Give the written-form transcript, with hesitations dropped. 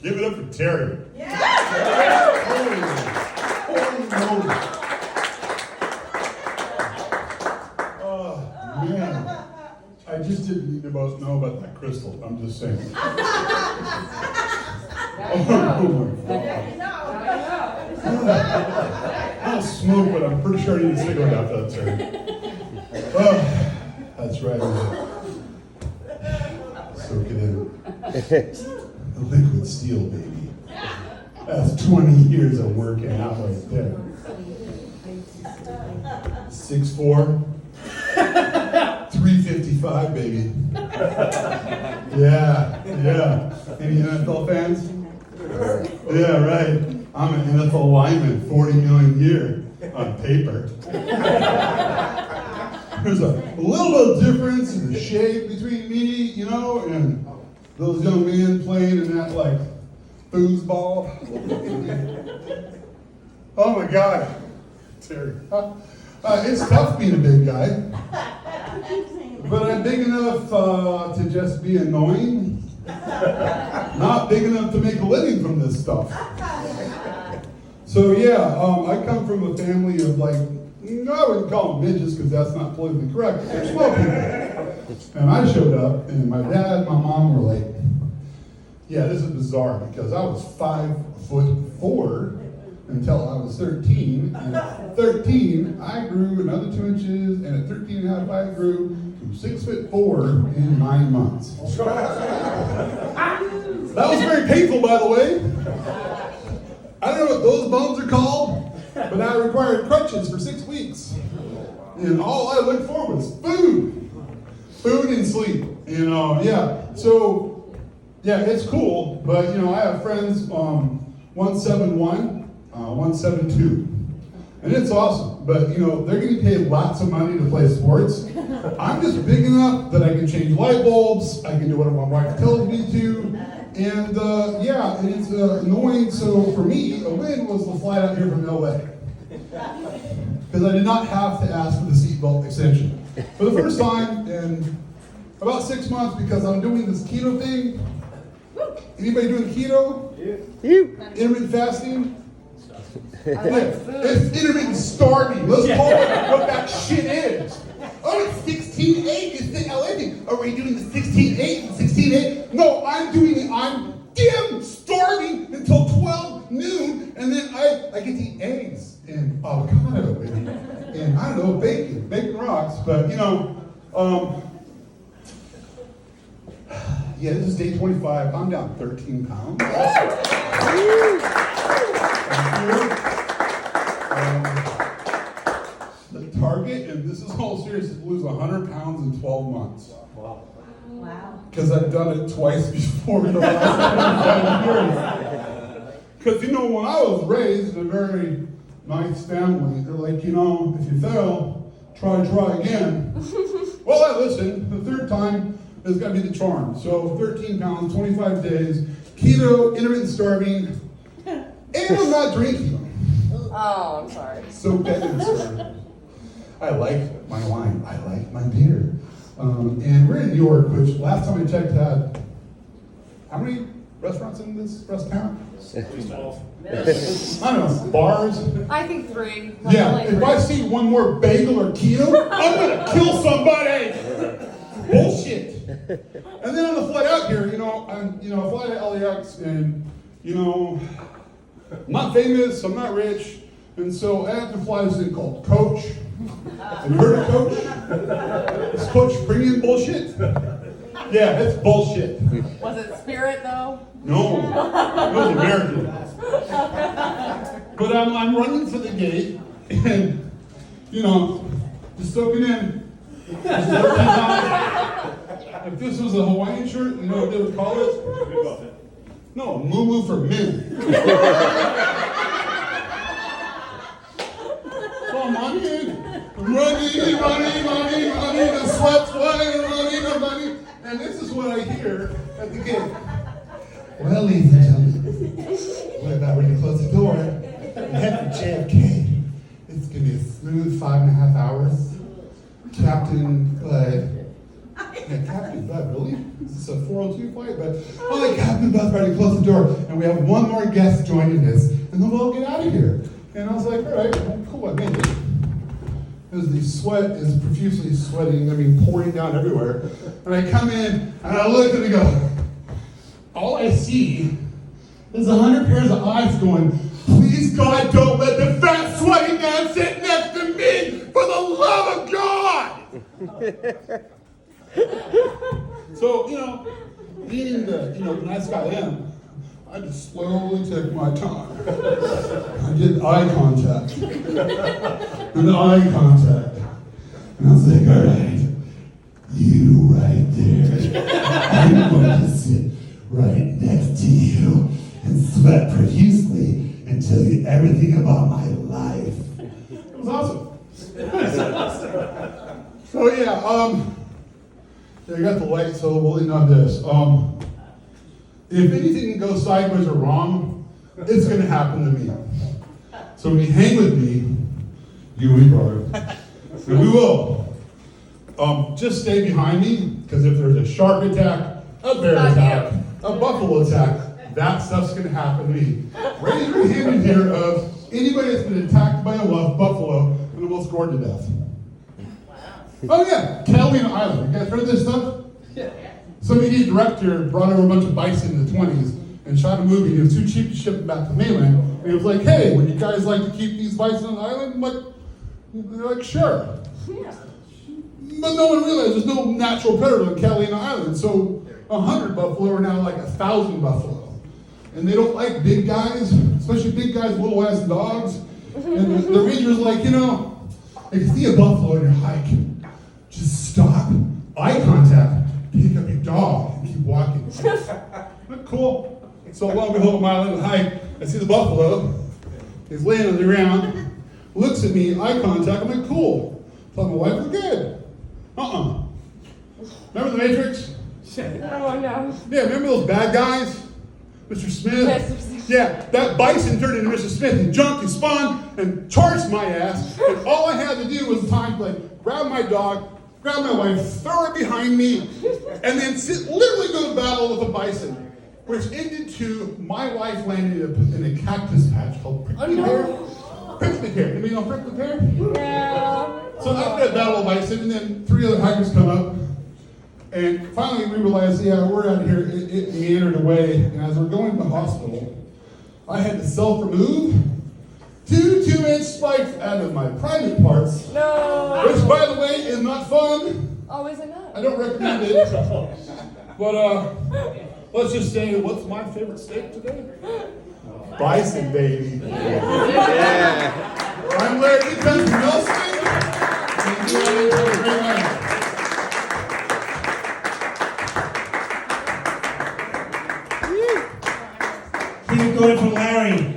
Give it up for Terry. Holy moly. Oh, man. I just didn't need to know about that crystal. I'm just saying. Oh, my God. I don't smoke, but I'm pretty sure I need a cigarette after that, Terry. Oh, that's right. Soak it in. The liquid steel, baby. That's 20 years of working out right there. 6'4", 355, baby. Yeah. Any NFL fans? Yeah, right. I'm an NFL lineman, 40 million a year on paper. There's a little bit of difference in the shape between me, you know, and those young men playing in that, like, foosball. Oh, my God. Terry. It's tough being a big guy. But I'm big enough to just be annoying. Not big enough to make a living from this stuff. So, yeah, I come from a family of, like, I wouldn't call them midgets because that's not politically correct. They're small people. And I showed up, and my dad and my mom were like, yeah, this is bizarre because I was 5'4" until I was 13. And at 13, I grew another 2 inches, and at 13 and a half, I grew to 6'4" in 9 months. That was very painful, by the way. I don't know what those bones are called, but I required crutches for 6 weeks. And all I looked for was food and sleep. You know, yeah. So, yeah, it's cool, but, you know, I have friends, 171, 172. And it's awesome, but, you know, they're getting paid lots of money to play sports. I'm just big enough that I can change light bulbs, I can do what my wife tells me to, and, yeah, and it's annoying. So for me, a win was the flight out here from LA. Because I did not have to ask for the seatbelt extension. For the first time in about 6 months, because I'm doing this keto thing. Anybody doing keto? Yeah. Intermittent fasting? It's intermittent starving. Let's call it what that shit is. Oh, it's 16-8. It's the LA thing. Are we doing the 16-8 and 16-8? No, I'm damn starving until 12 noon, and then I get to eat eggs and avocado and I don't know, bacon rocks, but, you know, yeah, this is day 25. I'm down 13 pounds. The target, and this is all serious, is to lose 100 pounds in 12 months. Wow. Because I've done it twice before in the last 25 years. Because, you know, when I was raised in a very nice family, they're like, you know, if you fail, try again. Well, I listened. The third time is going to be the charm. So 13 pounds, 25 days, keto, intermittent starving, and I'm not drinking. Oh, I'm sorry. So bad and sorry. I like my wine. I like my beer. And we're in New York, which last time I checked had, how many restaurants in this restaurant? 12. I don't know, bars? I think 3. Yeah, if I see one more bagel or keto, I'm gonna kill somebody! Bullshit! And then on the flight out here, you know, I fly to LAX and, you know, I'm not famous, I'm not rich, and so I have to fly this thing called Coach. Have you heard of Coach? Is Coach premium bullshit? Yeah, it's bullshit. Was it Spirit though? No, it was American. But I'm running for the gate, and, you know, just soaking in. If this was a Hawaiian shirt, you know what they would call it? No, a moo for men. So I'm on in. Running, the sweat's flying, running. And this is what I hear at the gate. Well, ladies and gentlemen, we're about ready to close the door. We head for JFK. It's going to be a smooth 5.5 hours. Captain Bud. Yeah, Captain is that really? Is this a 402 flight? But, oh, Captain Beth's ready to close the door. And we have one more guest joining us. And then we'll get out of here. And I was like, all right, well, cool, I made it. As the sweat is profusely sweating, pouring down everywhere. And I come in, and I look and I go, all I see is 100 pairs of eyes going, please God, don't let the fat, sweaty man sit next to me, for the love of God! So, being the nice guy I am, I just slowly took my time. I did eye contact. And eye contact. And I was like, all right, you right there. I'm going to sit right next to you and sweat profusely and tell you everything about my life. It was awesome. So yeah, you got the light, so we'll lean on this. If anything goes sideways or wrong, it's going to happen to me. So when you hang with me, you and me, brother, and we will, just stay behind me, because if there's a shark attack, a bear attack, a buffalo attack, that stuff's going to happen to me. Raise your hand in here of anybody that's been attacked by a buffalo and almost gored to death. Oh yeah, Catalina Island. You guys heard of this stuff? Yeah. Some idiot director brought over a bunch of bison in the 20s and shot a movie. It was too cheap to ship them back to the mainland. And he was like, hey, would you guys like to keep these bison on the island? They're like, sure. Yeah. But no one realized there's no natural predator on Catalina Island. So 100 buffalo are now like 1,000 buffalo. And they don't like big guys, especially big guys with little ass dogs. And the ranger's like, if you see a buffalo on your hike, just stop, eye contact, pick up your dog, and keep walking. Cool. So while we hold a mile in the hike, I see the buffalo. He's laying on the ground, looks at me, eye contact. I'm like, cool. Tell my wife, we're good. Remember the Matrix? Oh no. Yeah, remember those bad guys? Mr. Smith? Yeah, that bison turned into Mr. Smith. He jumped, he spun, and charged my ass. And all I had to do was time to grab my dog, grab my wife, throw her behind me, and then literally go to battle with a bison, which ended to my wife landing in a cactus patch called prickly pear. Prickly pear. Anybody know prickly pear? Yeah. So after that battle of bison, and then 3 other hikers come up, and finally we realized, we're out here. It meandered away, and as we're going to the hospital, I had to self-remove 2 2-inch spikes out of my private parts. No. Which, by the way, is not fun. Oh, is it not? I don't recommend it. But let's just say, what's my favorite steak today? Bison, baby. Yeah. I'm Larry Benson Nelson. And you are a great night. Keep it going for Larry.